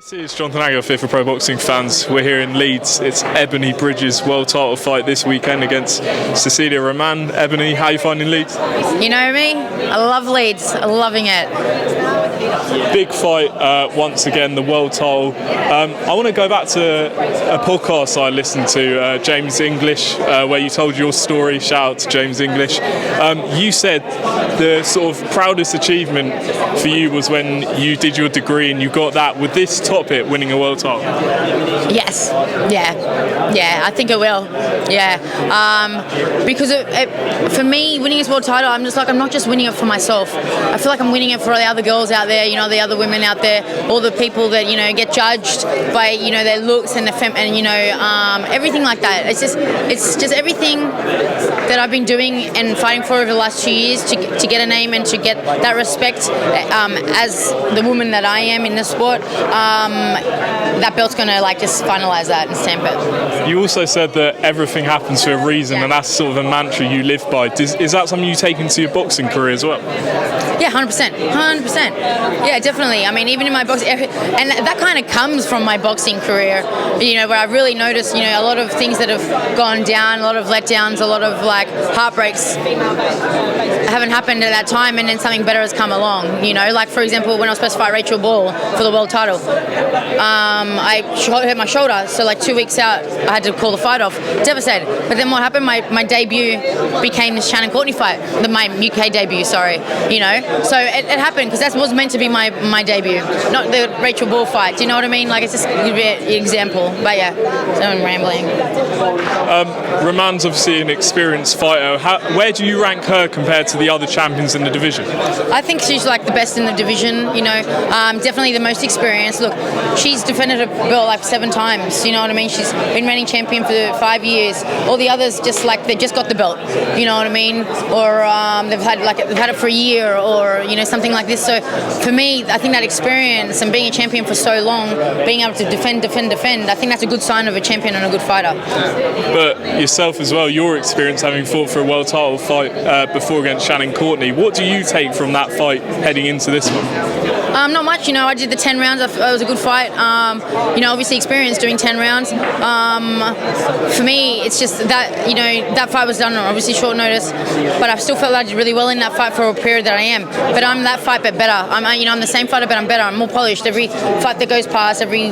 This is Jonathan Agarfield for Pro Boxing Fans. We're here in Leeds. It's Ebanie Bridges world title fight this weekend against Cecilia Roman. Ebanie, how are you finding Leeds? You know me? I love Leeds. I'm loving it. Big fight once again, the world title. I want to go back to a podcast I listened to, James English, where you told your story. Shout out to James English. You said the sort of proudest achievement for you was when you did your degree and you got that. Would this top it, winning a world title? Yes. Yeah, I think it will. Yeah. Because for me, winning this world title, I'm not just winning it for myself. I feel like I'm winning it for the other girls out there, the other women out there, all the people that, get judged by, their looks and everything like that. It's just everything that I've been doing and fighting for over the last 2 years to get a name and to get that respect as the woman that I am in the sport. That belt's going to just finalise that and stamp it. You also said that everything happens for a reason, and that's sort of a mantra you live by. Is that something you take into your boxing career as well? Yeah, 100%. Yeah, definitely. I mean, even in my boxing, and that kind of comes from my boxing career, where I've really noticed, a lot of things that have gone down, a lot of letdowns, a lot of heartbreaks haven't happened at that time, and then something better has come along. For example, when I was supposed to fight Rachel Ball for the world title, I hurt my shoulder, so 2 weeks out, I had to call the fight off. Devastated. But then what happened? My debut became this Shannon Courtney fight, my UK debut. Sorry, So it happened because that was meant to be my debut, not the Rachel Ball fight. Do you know what I mean? It's just a bit example. But yeah, so I'm rambling. Roman's obviously an experienced fighter. Where do you rank her compared to the other champions in the division? I think she's the best in the division. Definitely the most experienced. Look, she's defended her belt 7 times. You know what I mean? She's been reigning champion for 5 years. All the others they just got the belt. You know what I mean? Or they've had it for a year, or something like this. So for me, I think that experience and being a champion for so long, being able to defend, I think that's a good sign of a champion and a good fighter. But yourself as well, your experience having fought for a world title fight before against Shannon Courtney, what do you take from that fight heading into this one? Not much. I did the 10 rounds. It was a good fight. Obviously experience doing 10 rounds. For me, it's just that, that fight was done on obviously short notice, but I still felt I did really well in that fight for a period that I am. But I'm that fight, but better. I'm the same fighter, but I'm better. I'm more polished. Every fight that goes past, every,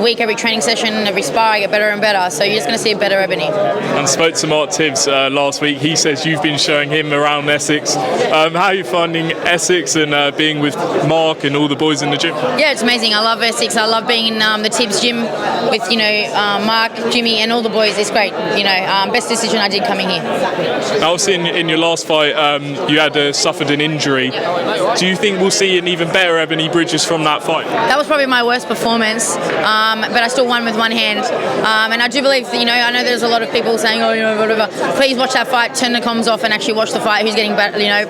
week, every training session, every spar, I get better and better. So you're just going to see a better Ebanie. And spoke to Mark Tibbs last week. He says you've been showing him around Essex. How are you finding Essex and being with Mark and all the boys in the gym? Yeah, it's amazing. I love Essex. I love being in the Tibbs gym with Mark, Jimmy, and all the boys. It's great. Best decision I did coming here. Now, obviously, in your last fight, you had suffered an injury. Do you think we'll see an even better Ebanie Bridges from that fight? That was probably my worst performance, but I still won with one hand. And I do believe that, I know there's a lot of people saying, whatever. Please watch that fight, turn the comms off, and actually watch the fight. Who's getting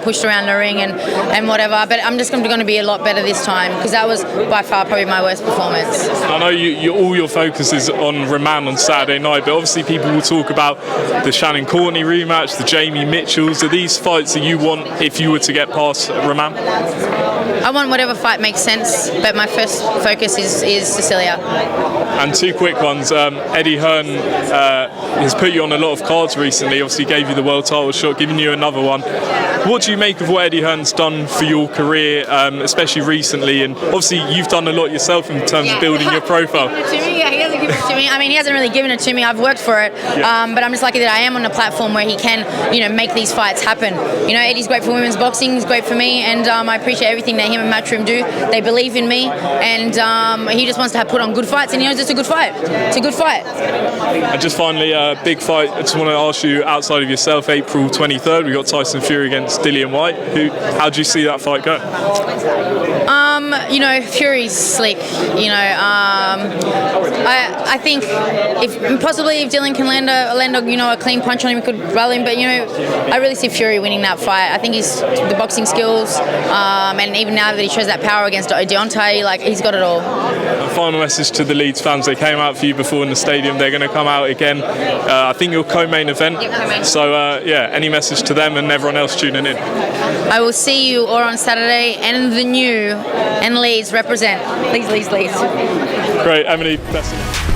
pushed around the ring and whatever. But I'm just going to be a lot better this time, because that was by far probably my worst performance. I know all your focus is on Roman on Saturday night, but obviously people will talk about the Shannon Courtney rematch, the Jamie Mitchells. Are these fights that you want if you were to get past Roman? I want whatever fight makes sense, but my first focus is Cecilia. And 2 quick ones. Eddie Hearn has put you on a lot of cards recently, obviously gave you the world title shot, giving you another one. What do you make of what Eddie Hearn's done for your career, especially recently? And obviously you've done a lot yourself in terms of building your profile. Yeah, he hasn't given it to me. I mean, he hasn't really given it to me. I've worked for it. Yeah. But I'm just lucky that I am on a platform where he can, make these fights happen. Eddie's great for women's boxing. He's great for me. And I appreciate everything that him and Matchroom do. They believe in me. And he just wants to put on good fights. And it's a good fight. It's a good fight. And just finally, a big fight. I just want to ask you, outside of yourself, April 23rd, we got Tyson Fury against Dillian Whyte. How do you see that fight go? Fury's slick. I think if Dillian can land a clean punch on him, he could roll him. But I really see Fury winning that fight. I think he's the boxing skills, and even now that he shows that power against Deontay, he's got it all. final message to the Leeds fans. They came out for you before in the stadium. They're going to come out again. I think you're co-main event. Yep, co-main. So any message to them and everyone else tuning in? I will see you all on Saturday, and the new and Leeds represent. Please. Great, Ebanie, best of luck.